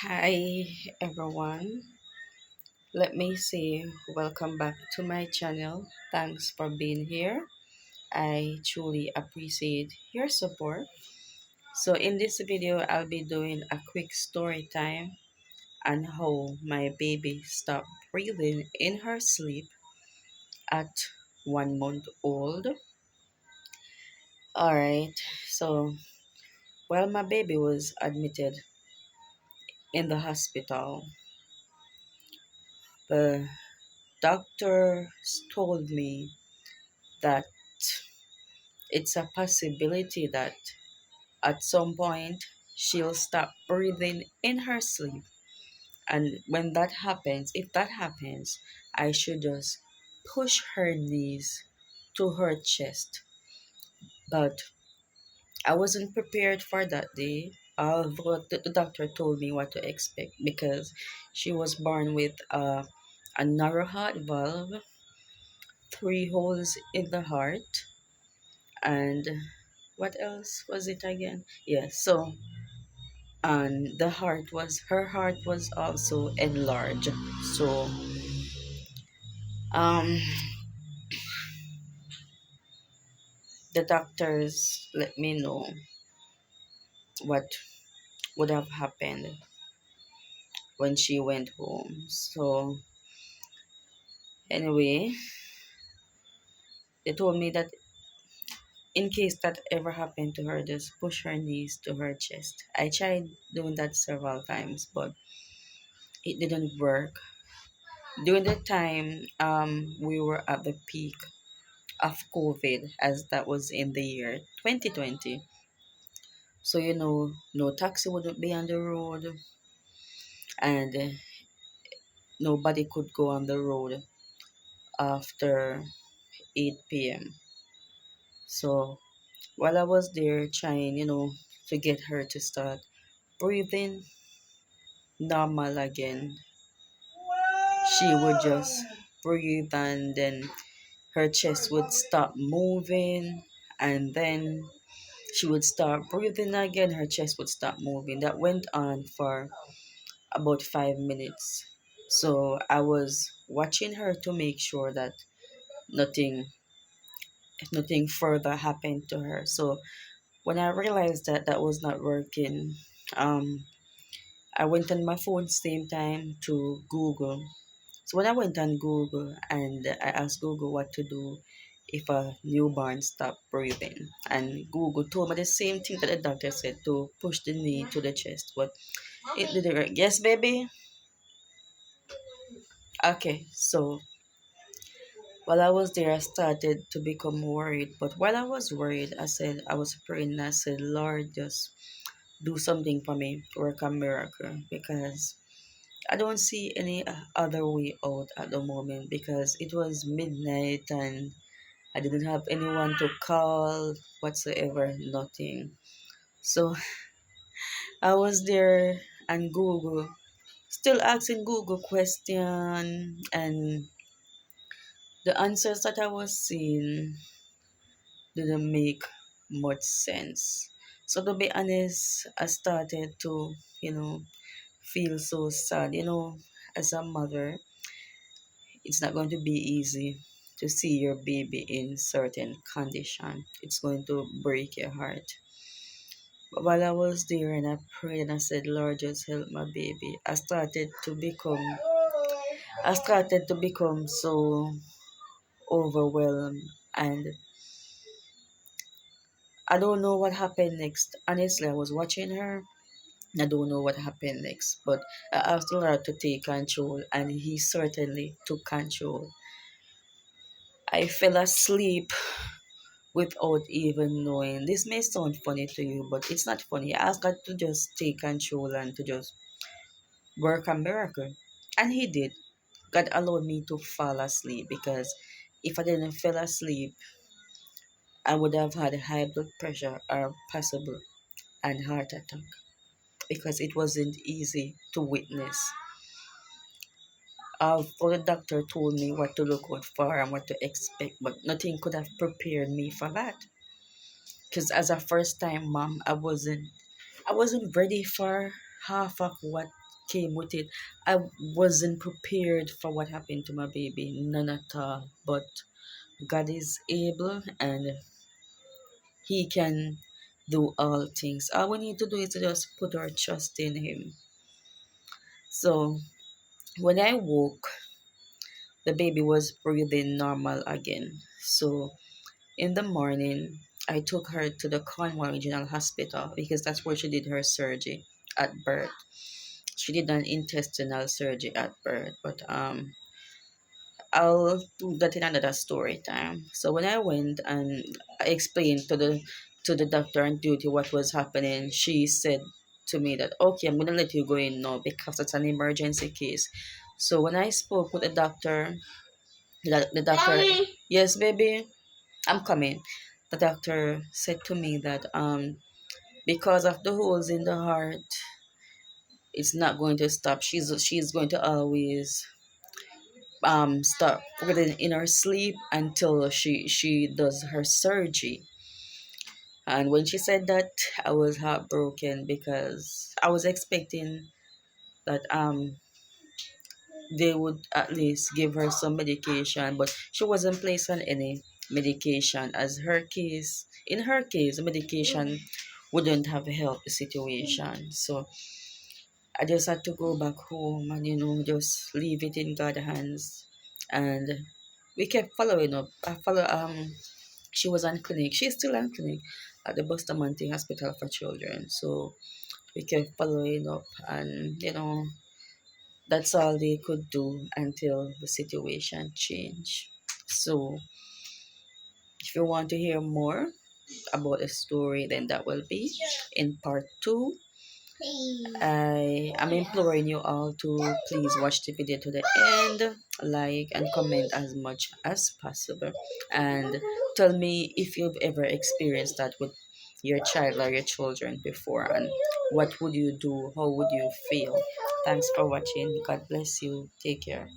Hi everyone. Let me say welcome back to my channel. Thanks for being here. I truly appreciate your support. So in this video, I'll be doing a quick story time on how my baby stopped breathing in her sleep at 1 month old. Alright, so while my baby was admitted in the hospital, the doctors told me that it's a possibility that at some point she'll stop breathing in her sleep. And when that happens, if that happens, I should just push her knees to her chest. But I wasn't prepared for that day. Although the doctor told me what to expect because she was born with a narrow heart valve, three holes in the heart, and what else was it again? Yeah, so and her heart was also enlarged. So um the doctors let me know what would have happened when she went home. So anyway, they told me that in case that ever happened to her, just push her knees to her chest. I tried doing that several times, but it didn't work. During the time we were at the peak of COVID, as that was in the year 2020. So, no taxi wouldn't be on the road, and nobody could go on the road after 8 p.m. So, while I was there trying, to get her to start breathing normal again, she would just breathe and then her chest would stop moving, and then she would start breathing again, her chest would stop moving. That went on for about 5 minutes. So I was watching her to make sure that nothing nothing further happened to her. So when I realized that that was not working, um, I went on my phone same time to Google. So when I went on Google and I asked Google what to do if a newborn stopped breathing, and Google told me the same thing that the doctor said, to push the knee to the chest, but it didn't work. Yes, baby. Okay, so while I was there, I started to become worried. But while I was worried, I was praying. I said, Lord, just do something for me, work a miracle, because I don't see any other way out at the moment, because it was midnight and I didn't have anyone to call whatsoever, nothing. So I was there and Google, still asking Google question, and the answers that I was seeing didn't make much sense. So to be honest, I started to, feel so sad. As a mother, it's not going to be easy to see your baby in certain condition. It's going to break your heart. But while I was there and I prayed and I said, Lord, just help my baby, I started to become so overwhelmed, and I don't know what happened next. Honestly, I was watching her. I don't know what happened next, but I asked the Lord to take control, and He certainly took control. I fell asleep without even knowing. This may sound funny to you, but it's not funny. I asked God to just take control and to just work a miracle. And He did. God allowed me to fall asleep, because if I didn't fall asleep, I would have had high blood pressure or possible and heart attack, because it wasn't easy to witness. Although the doctor told me what to look out for and what to expect, but nothing could have prepared me for that. Because as a first time mom, I wasn't ready for half of what came with it. I wasn't prepared for what happened to my baby, none at all. But God is able, and He can do all things. All we need to do is to just put our trust in Him. So when I woke, the baby was breathing normal again. So in the morning, I took her to the Cornwall Regional Hospital because that's where she did her surgery at birth. She did an intestinal surgery at birth, but I'll do that in another story time. So when I went and I explained to the doctor on duty what was happening, she said to me that okay, I'm gonna let you go in now because it's an emergency case. So when I spoke with the doctor, the doctor, Mommy. Yes, baby, I'm coming. The doctor said to me that because of the holes in the heart, it's not going to stop. She's going to always stop breathing in her sleep until she does her surgery. And when she said that, I was heartbroken because I was expecting that they would at least give her some medication, but she wasn't placed on any medication. As her case, the medication wouldn't have helped the situation. So I just had to go back home and just leave it in God's hands. And we kept following up. She was on clinic. She's still on clinic at the Bustamante Hospital for Children. So we kept following up, and that's all they could do until the situation changed. So if you want to hear more about the story, then that will be in part two. I am imploring you all to please watch the video to the end, like and comment as much as possible, and tell me if you've ever experienced that with your child or your children before, and what would you do? How would you feel? Thanks for watching. God bless you. Take care.